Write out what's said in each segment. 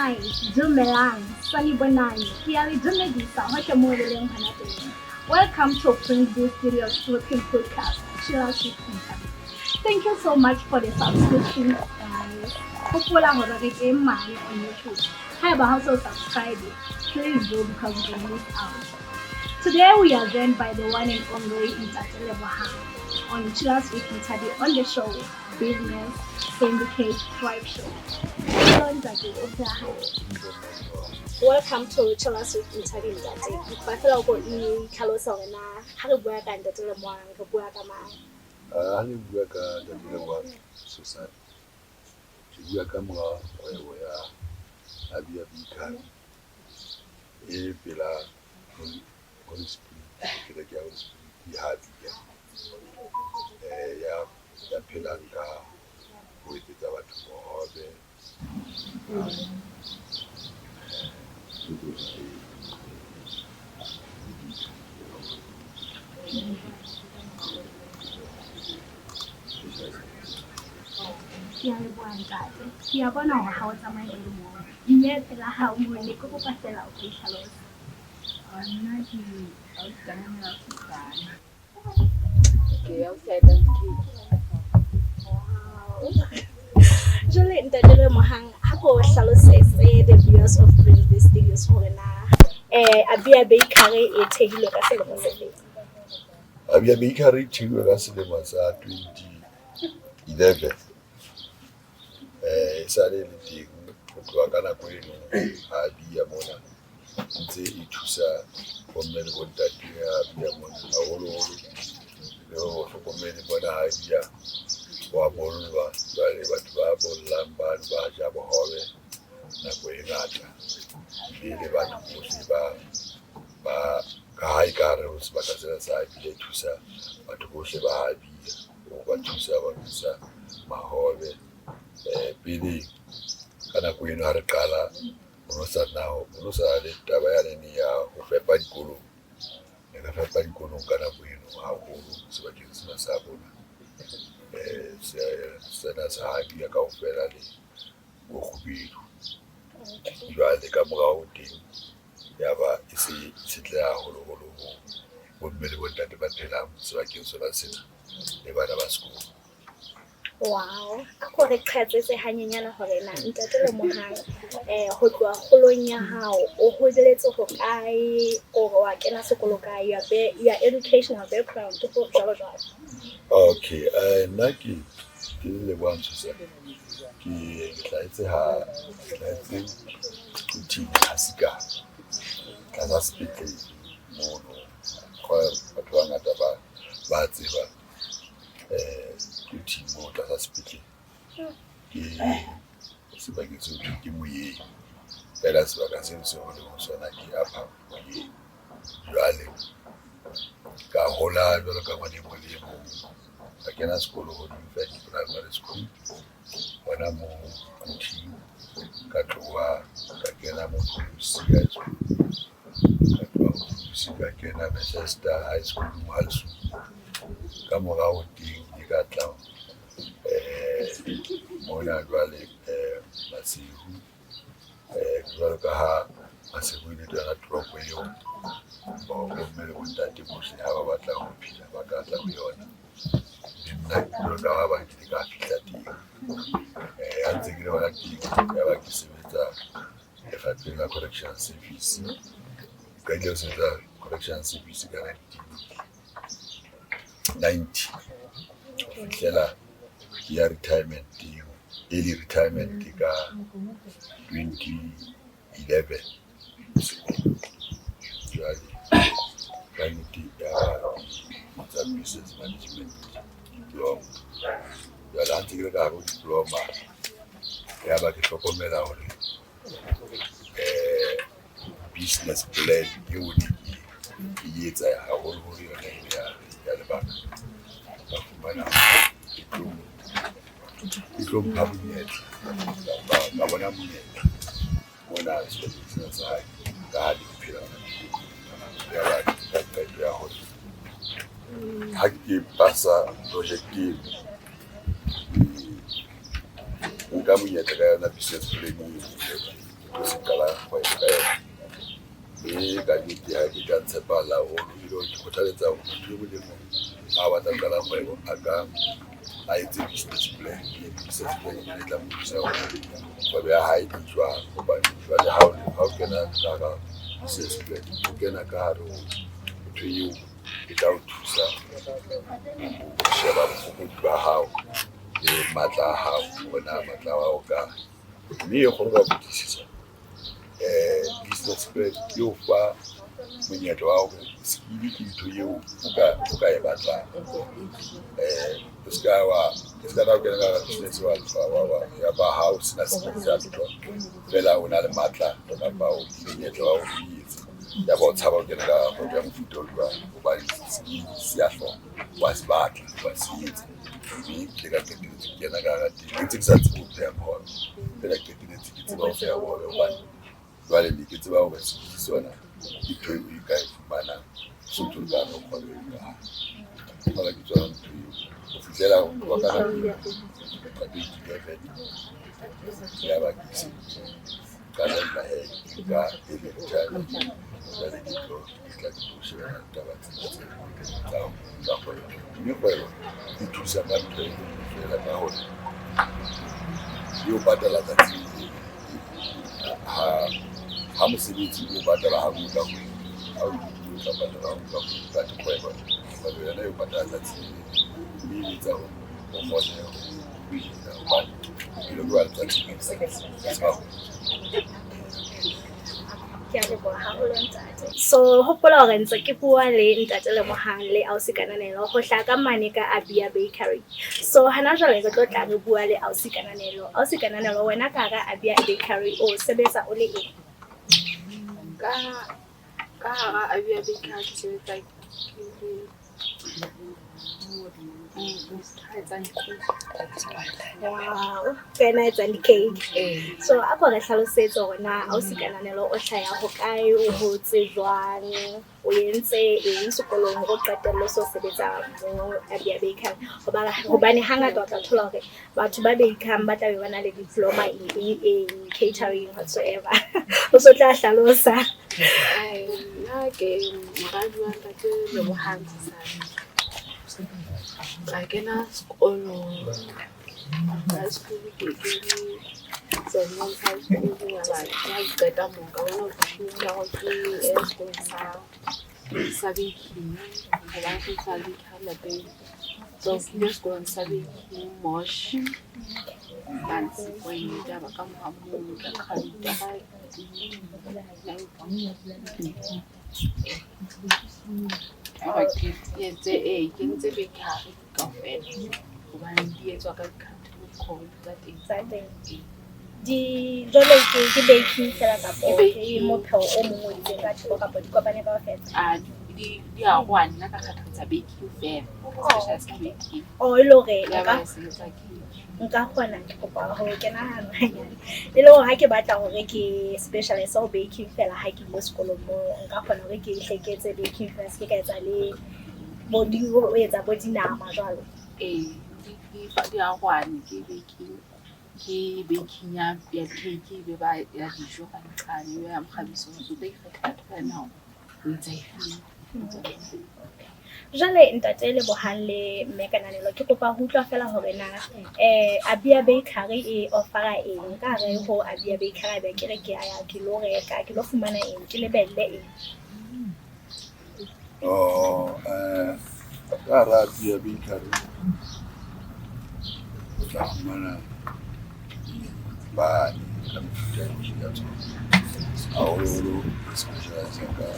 Hi, Dumelang, Sunny Bonani, Kiali Dumedisa, Hoshamoreleng Panateng. Welcome to Prince B Studios Working Podcast, Chill Out with Interview. Thank you so much for the subscription, guys. Hopefully, I'm going to get money on YouTube. How about also subscribe? Please do because you can miss out. Today, we are joined by the one and only Ntate Lebohang on Chill Out with Interview on the show Business Syndicate Tribe Show. Hello, Ntate. Welcome to Chill Out with Interview, Ntate. Ba fela go itlhalosa wena ha re bua ka Ntate Lebohang re bua ka mang? Ha re bua ka Ntate Lebohang society. Ke bua ka mora kgwebo ya Abia Bakery e pela Holy Spirit ke ya Holy Spirit ya ya phelang ka ho etsetsa batho bohobe Ke a leboha Ntate. Ke a bona hore ha o tsamaye le mo. Mme fela ha o mo le go kopa fela o itlhalosa. Nna ke outstanding officer. Okay, outside and Jwale Ntate Lebohang ha ko hlalosetse the viewers of Prince B Studios hore na Abia Bakery e thehilwe ka selemo se feng. Abia Bakery thilwe ka selemo sa 2011 sale le teng go tloha ka nako eno Abia mona ntse e thusa bomme le bontate Abia mona haholoholo le ho hlokomela bona Abia wa bollwa jwale batho ba bollang ba ja bohobe nako e ngata le batho bohle ba ka ha ikare ho sebaka sena sa Abia thusa batho bohle ba Abia ho ba thusa mahobe pele ka nako eno ha re qala ho sa le taba ya nene ya ho fepa dikolong ka fepa dikolong ka nako eno haholo sebakeng sena sa bona sena sa Abia kaofela le go kgubedu jwale ka morao teng ya ba e se setle haholoholo ho bomme le bontate ba phelang sebakeng sona sena le bana ba sekolo. Wow, ako re qhatsetse hanyenyana hore na Ntate Lebohang ho tloha kgolong ya hao o hodiletse ho kae o wa kena sekolo kae ya educational background go jalo jalo. Okay, nna ke Lebohang society ke tlaetse ke Hasika ka sa speaking mono go batho ba ngata ba tseba ke mo ka sa speaking ke sebakeng seo ke moyeng fela sebaka seo se ho le sona ke apa moyeng jwale ka hola jwalo ka ngwane mo le mo ka kena sekolo ho university primary school bona mo Kuthi ka tloha ka kena mo Pusi high school ka tloha mo Pusi ka kena Manchester high school mo Halsu ka morao teng ka tla mona jwale Masihu jwalo ka ha Masihu ile tla drop eo ba go mmele bontate bohle ha ba batla ho phela ba ka tla ho yona nna jwalo ka ha ba ke ka fihla teng ha ntse ke le ba teng ya ba ke sebetsa lefapheng la correction service ka ile ho sebetsa correction service ka 1990 fihlela ya retirement early retirement ka 2011 jwale ka ya business management diploma jwale ha ntse ke le ka hare diploma ya ba ke hlokomela hore business plan eo ke etsa haholoholo yona ya lebaka ba fumana tlo mpha monyetla ba bona monyetla mona sebakeng sa hae ka ha di phela ya ba ka qeto ya hore ha ke pasa projekeng nka monyetla ka yona business plan o se qala go ka e ka di ha di ka tsepala o ilo ke kgothaletsa go thuo le mo a batla qala kgwebo a ka a etse business plan e tla mo thusa go be a hae tswa go ba jwale ha o kena ka business plan o kena ka hare o thuo e tla o thusa go sheba bofokodi ba hao le matla a hao bona matla wa o ka mme e kgone go botisisa business plan yo fa monyetla wa hore sekili ke ntho eo o ka e batlang o ska na o kena ka business wa ya ba hao sena sekili sa ntho fela o na le matla ona ba o monyetla wa o itse ya ba o tshaba o kena ka go ya mofuta o jwa o ba sekili se a hlo wa se batla wa se itse ke ka qetetse ke kena ka ntse ke sa tsebe ho ya bona fela ke qetetse ke tseba ho ya bona hobane jwale ke tseba hore sekili sona ke ntho e ka e fumana sotho ka no kgwebo ka mara ke tswana ntho o fitlela wa ka ka di ya ba ke se ka la ka e le tjana jwale ke tlo tla ke sheba taba tse tsa kgwebo mme kgwebo e thusa ka ntho e fela ka hore yo patala ka tsela ha mosebetsi o patala ha o ka ha o ka patala ka kgwebo ba yona yo patala ka tsela mme tsa o mona ba ile go alta so hopola hore ntse ke bua le ntate Lebohang le Ausi Kananelo go hla ka mane ka Abia Bakery. So hana jwale re tlo tla re bua le Ausi Kananelo. Ausi Kananelo wena ka ga Abia Bakery o sebetsa o le eng? Ka ga Abia Bakery ke sebetsa wow, kena etsa di-cake. So a ko re hlalosetse hore na Ausi Kananelo o hlaya ho kae o hotse jwang o entse eng sekolong go qetella so sebetsa mo Abia Bakery hobane hangata o tla thola hore batho ba bakang ba tla be ba na le diploma in catering whatsoever o so tla hlalosa nna ke moradi wa ntate Lebohang I kena sekolo high school ke St. John's High School ya ba ya qeta mo ka bona go thusa go ke school sa baking ha ba go sa le khala be so ke school sa baking mosh fancy point ya ba ka mo ka khalita ga ke ntse bakery ka fela hobane di etswa ka country code tsa teng di jole ke baking fela ka po ke mo pheo o mongwe di ka tlo ka po di kopane ba fela di a gwana nna ka kgathatsa baking fela special baking lo re ya ba se tsa nka kgona ke kopa ho kena hanyane le lo ha ke batla hore ke specialist o baking fela ha ke ile sekolong mo nka kgona hore ke hleketse baking first ke ka etsa le body o etsa body nama jwalo di a gwana ke baking ya cake be ba ya dijo ka nqane ya mkhabiso so they kgetha fela o ntse jale ntate Lebohang le mme Kananelo ke kopa ho utlwa fela hore na Abia Bakery e offera eng ka re ho Abia Bakery ba ke re ke ya ke lo reka ke lo fumana eng ke lebelle eng ka ra Abia Bakery tla fumana ba ka mefuta ya dijo haholo specialize ka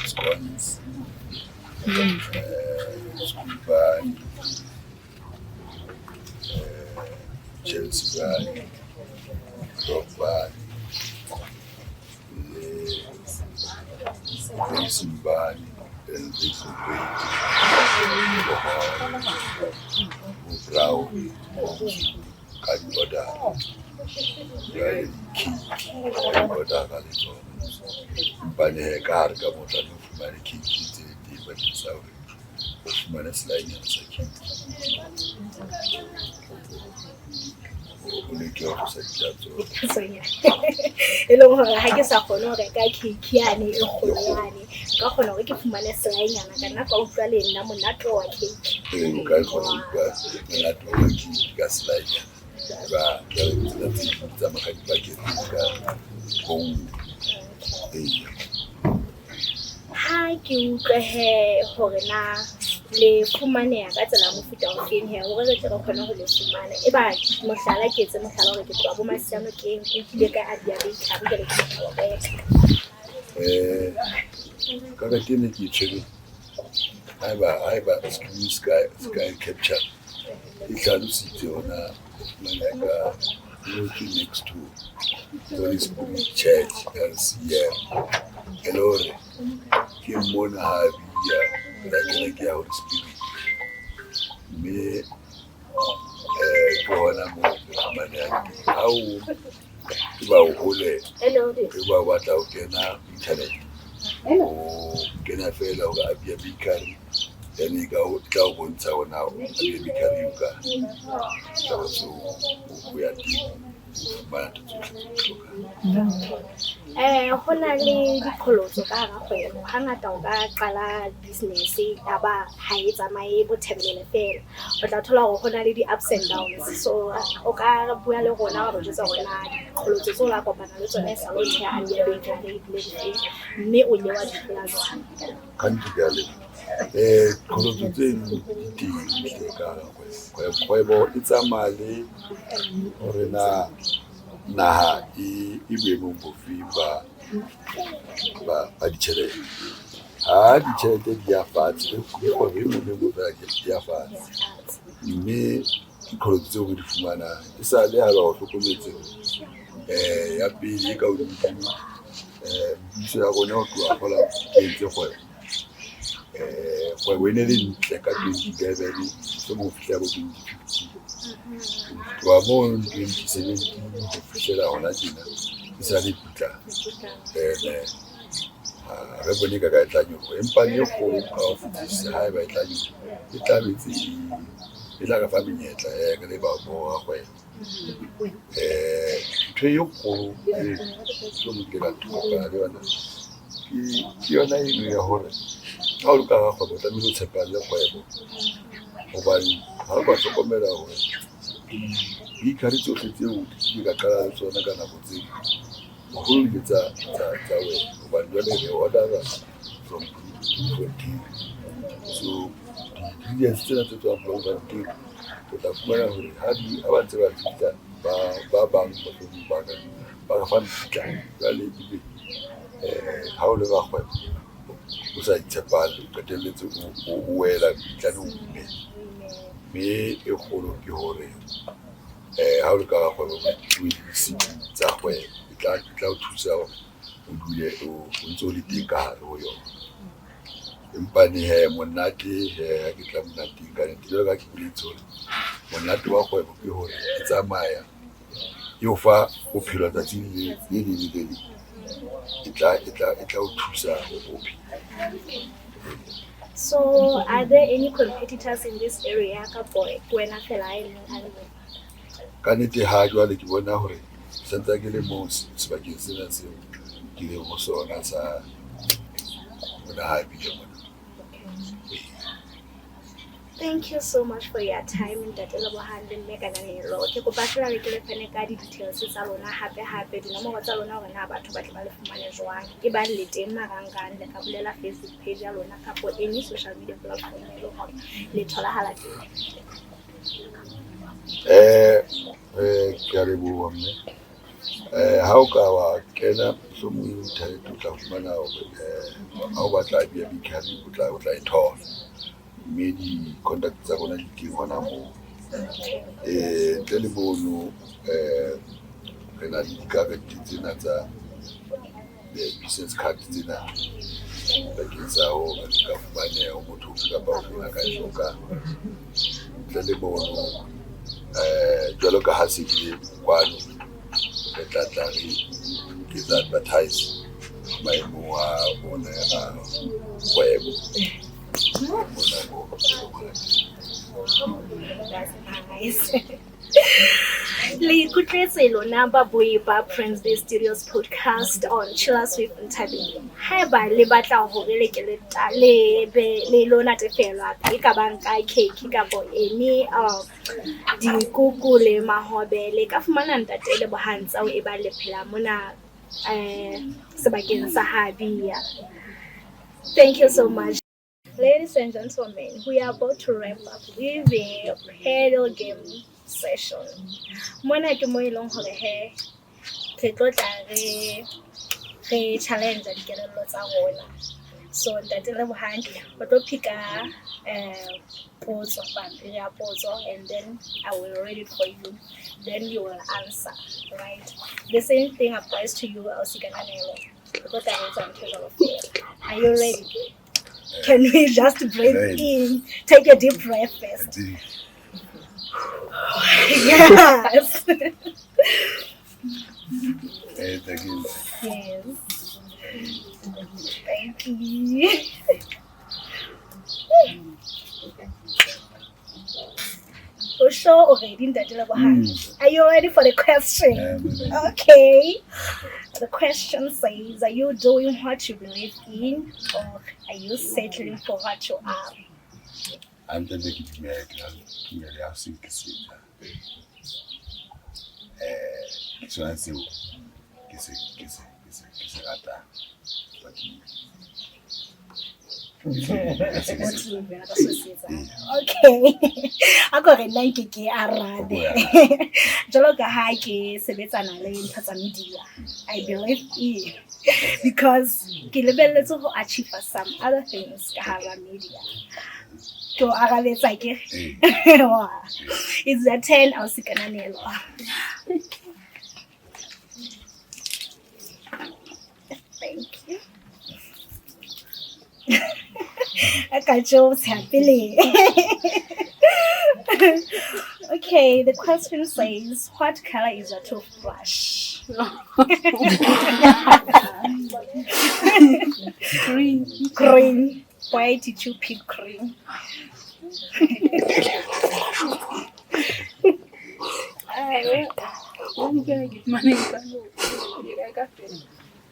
scones, scoopani, Chelsea bani, rock bani, racing bani, and racing brown, kadi order, yani key, order kali so. Bane ka harka mota no fumane kiki di ba di sauri o fumane slide ya saki o leke go sa ditatso Sonya. E leng hore ha ke sa kgone ho reka cake yane e kgolwane ka kgona hore ke fumane selaenyana ka nna ka utlwa le nna monate wa cake. o ka kgona go monate wa cake ka selaenyana ba ke re tsa magadi ba ke ka bong Ha ke utlwe hore na le fumaneha ka tsela mofuta o feng he hore re tle re kgone ho le fumana e ba mohlala ke etse mohlala hore ke tloa bo Masiano ke nkile ka Abia Bakery ke le ke tlo reka ka ga tene ke tshwere haeba sky capture e hlalositse yona manaka next to Holy Spirit Church LCM elore ke mona ha bia la ke ya Holy Spirit me ke hona mo manaka au ke ba o hole ke ba batla ho kena internet o kena fela ho Abia Bakery yani ka o tla o bontsha ona Abia Bakery ka so o ya ba ho na le diqholotso ka hara kgwebo hangata o ka qala business ya ba ha e tsamaye bo thembele fela o tla thola hore ho na le di-ups and downs so o ka bua le rona hore jwetsa hore na diqholotso tseo la kopana le tsona e sa lotse ya Abia Bakery mme o ile wa di hlola jwang kanti gale diqholotso tse di ka kgwebo e tsamaya hore naha e boemong bofe ba ditjhelete ha ditjhelete di ya fatshe kgwebo e nngwe le nngwe fela di ya fatshe mme diqholotso tseo re di fumana e sa le ha ba o hlokometse ya pele ka hodimo mmuso ya rona ho tloha hola ke entse kgwebo e ne le ntle ka 2011 se mo fihla bo 2015 wa mo 2017 ho fihlela hona tjena e sa le putla re bone ka tla nyo empa ne go ka o fitisa ha ba tla nyo e tla betse e tla ka fa menyetla ka le ba bo a kgwebo ntho e kgolo so mo ke ka thuka le yona ke yona e ya hore ha o ka ga kgwebo tla mo tshepa le kgwebo hobane ha ba hlokomela hore Bakery tsohle tseo di ka qala le tsona ka nako tse ho le tsa wena hobane jwale re order from 2014 so di tsena tse tswa from 2014 o tla fumana hore ha ba ntse ba fihla ba bang ba ka fa fihla jwale ebe ha o le ba kgwebo o sa itshepale o qetelletse o wela bitlane o mme e kgolo ke hore ha o le ka kgwebo o tsa kgwebo e tla o thusa hore o dule o ntse o le teng ka hare ho yona empa ne monate ha ke tla monate ka ntlo ka ke boletse hore monate wa kgwebo ke hore e tsamaya e o fa bophelo tsatsi le e tla o thusa ho phela. So are there any competitors in this area ka boy wena fela e leng hantle ka nnete ha jwale ke bona hore sentse ke le mo sebakeng sena seo ke le ho sona sa bona ha bile mona. Thank you so much for your time Ntate Lebohang mme ka nanelo ke kopa fela re ke le fane ka di-details tsa lona hape dinomoro tsa lona hore na batho ba tle ba le fumane jwang e ba le teng marangrang le ka bulela Facebook page ya lona kapo any social media platform e leng hore le tholahala teng ke a leboha mme ha o ka wa kena so mo internet o tla fumana hore ha o batla Abia Bakery o tla e thola mme di-contact tsa rona di teng hona moo ntle le mono re na le dikarete tsena tsa business card tsena bakeng sa ho ka fumaneha ho motho kapa ofe a ka e hlokang ntle le mono jwalo ka ha se ke kwano re tla re ke tla advertise maemo a bona a kgwebo. That's nice. Le kutletse lona ba boi ba Prince Bay Studios podcast on Chillers with Ntabile. Haeba le batla hore le ke le be le lona tefelwa e ka bang ka cake ka bo eni dikuku le mahobe le ka fumana ntate le bohantsa o e ba le phela mona sebakeng sa Habia. Thank you so much. Ladies and gentlemen, we are about to wrap up with a paddle game session. Mona ke mo ilong hore he re tlo tla re challenge dikelello tsa rona. So ntate le bohantle o tlo phika potso pampiri ya potso, and then I will read it for you, then you will answer, right? The same thing applies to you, Ausikananelo. Are you ready? Can we just breathe in? Take a deep breath first. Yes. Thank you. Yes. Thank you. For sure already. Are you ready for the question? Okay. The question says, are you doing what you believe in, or are you settling for what you are? I'm the big man. I'm thinking. So I say, kiss ata. Okay. I got a nine kiki arade. Jolo ka ha ke sebetsana le ntho tsa media. I believe in, because ke lebelletse ho achieve some other things ka hara media. To arabetsa ke. It's the 10 Ausikananelo. Thank you. I got jokes happily. Okay, the question says, what color is your toothbrush? Green. Green. Why did you pick green? I'm gonna get money.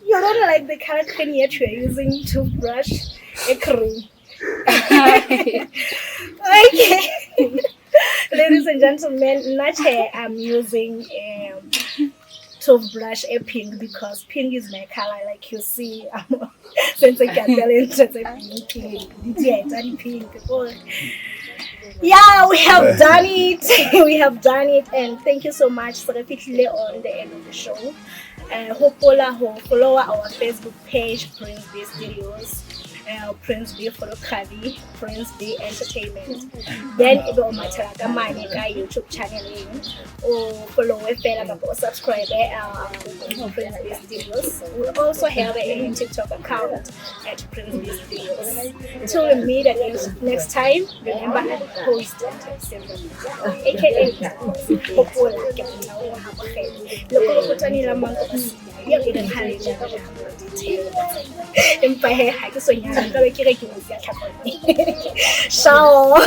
You don't like the color green yet you're using toothbrush? A green. Okay. Ladies and gentlemen, Nache, I'm using toothbrush a pink because pink is my color, like you see. Since I can tell it pink. Yeah, we have done it. We have done it, and thank you so much for repeatedly on the end of the show. Follow our Facebook page, Prince Bay Studios. Prince Bay Photography, Prince Bay Entertainment. Then if you want to YouTube channel or follow or subscribe Prince Bay Studios. We also have a TikTok account at Prince Bay Studios. Till we meet again next time, remember to post aka Ciao.